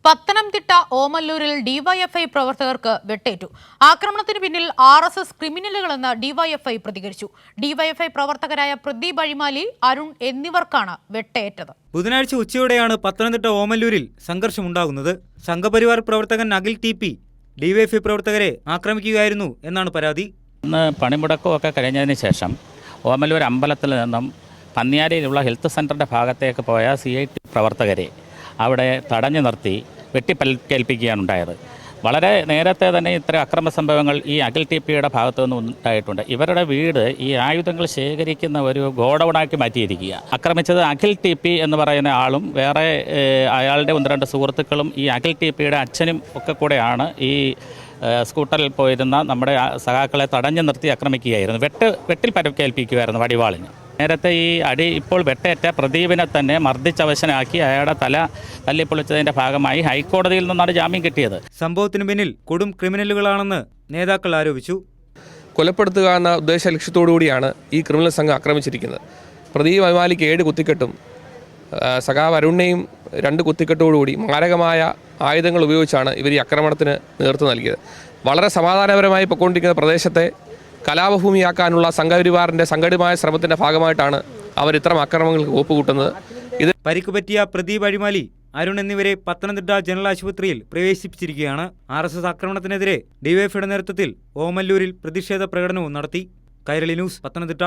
Pathanamthitta ഓമല്ലൂരിൽ DYFI പ്രവർത്തകർക്ക് വെട്ടേറ്റു. ആക്രമണത്തിന് പിന്നിൽ RSS ക്രിമിനലുകളെന്ന് ഡിവൈഎഫ്ഐ പ്രതികരിച്ചു. ഡിവൈഎഫ്ഐ പ്രവർത്തകരായ പ്രദീപ് അഴിമാലി, അരുൺ എന്നിവർക്കാണ് വെട്ടേറ്റത്. ബുധനാഴ്ച ഉച്ചയോടെയാണ് പത്തനംതിട്ട ഓമല്ലൂരിൽ സംഘർഷമുണ്ടാകുന്നത്. സംഘപരിവാർ പ്രവർത്തകൻ അഖിൽ TP ഡിവൈഎഫ്ഐ പ്രവർത്തകരെ ആക്രമിക്കുകയായിരുന്നു എന്നാണ് പരാതി. ഇന്ന് പണിമുടക്കമൊക്കെ കഴിഞ്ഞതിന് ശേഷം ഓമല്ലൂർ അമ്പലത്തിൽ നിന്നും പന്നിയാരിയിലുള്ള ഹെൽത്ത് സെൻ്ററിൻ്റെ ഭാഗത്തേക്ക് പോയ CIT പ്രവർത്തകരെ അവിടെ തടഞ്ഞു നിർത്തി വെട്ടിപ്പരിക്കേൽപ്പിക്കുകയാണ് ഉണ്ടായത്. വളരെ നേരത്തെ തന്നെ ഇത്തരം അക്രമ സംഭവങ്ങൾ ഈ അഖിൽ TPയുടെ ഭാഗത്തു നിന്ന് ഉണ്ടായിട്ടുണ്ട്. ഇവരുടെ വീട് ഈ ആയുധങ്ങൾ ശേഖരിക്കുന്ന ഒരു ഗോഡൗണാക്കി മാറ്റിയിരിക്കുക. ആക്രമിച്ചത് അഖിൽ TP എന്ന് പറയുന്ന ആളും വേറെ അയാളുടെ 1-2 സുഹൃത്തുക്കളും ഈ അഖിൽ TPയുടെ അച്ഛനും ഒക്കെ കൂടെയാണ് ഈ സ്കൂട്ടറിൽ പോയിരുന്ന നമ്മുടെ സഖാക്കളെ തടഞ്ഞു നിർത്തി ആക്രമിക്കുകയായിരുന്നു. വെട്ടിൽ പരിക്കേൽപ്പിക്കുകയായിരുന്നു വടിവാളിന്. നേരത്തെ ഈ അടി ഇപ്പോൾ വെട്ടേറ്റ പ്രദീപിനെ തന്നെ മർദ്ദിച്ചവശനാക്കി അയാളുടെ തല തല്ലിപ്പൊളിച്ചതിന്റെ ഭാഗമായി ഹൈക്കോടതിയിൽ നിന്നാണ് ജാമ്യം കിട്ടിയത്. സംഭവത്തിന് പിന്നിൽ കൊടും ക്രിമിനലുകളാണെന്ന് നേതാക്കൾ ആരോപിച്ചു. കൊലപ്പെടുത്തുക എന്ന ഉദ്ദേശ ലക്ഷ്യത്തോടുകൂടിയാണ് ഈ ക്രിമിനൽ സംഘം ആക്രമിച്ചിരിക്കുന്നത്. പ്രദീപ് അഴിമാലിക്ക് 7 കുത്തിക്കെട്ടും സഖാവ് അരുണിനെയും 2 കുത്തിക്കെട്ടോടുകൂടി മാരകമായ ആയുധങ്ങൾ ഉപയോഗിച്ചാണ് ഇവർ ഈ ആക്രമണത്തിന് നേതൃത്വം നൽകിയത്. വളരെ സമാധാനപരമായി പൊയ്ക്കൊണ്ടിരിക്കുന്ന പ്രദേശത്തെ കലാപഭൂമിയാക്കാനുള്ള സംഘപരിവാറിൻ്റെ സംഘടിതമായ ശ്രമത്തിൻ്റെ ഭാഗമായിട്ടാണ് അവർ ഇത്തരം ആക്രമണങ്ങൾക്ക് ഒപ്പുകൂട്ടുന്നത്. ഇത് പരിക്കുപറ്റിയ പ്രദീപ് അഴിമാലി, അരുൺ എന്നിവരെ പത്തനംതിട്ട ജനറൽ ആശുപത്രിയിൽ പ്രവേശിപ്പിച്ചിരിക്കുകയാണ്. RSS ആക്രമണത്തിനെതിരെ ഡിവൈഎഫ്ഐയുടെ നേതൃത്വത്തിൽ ഓമല്ലൂരിൽ പ്രതിഷേധ പ്രകടനവും നടത്തി. കൈരളി ന്യൂസ്, പത്തനംതിട്ട.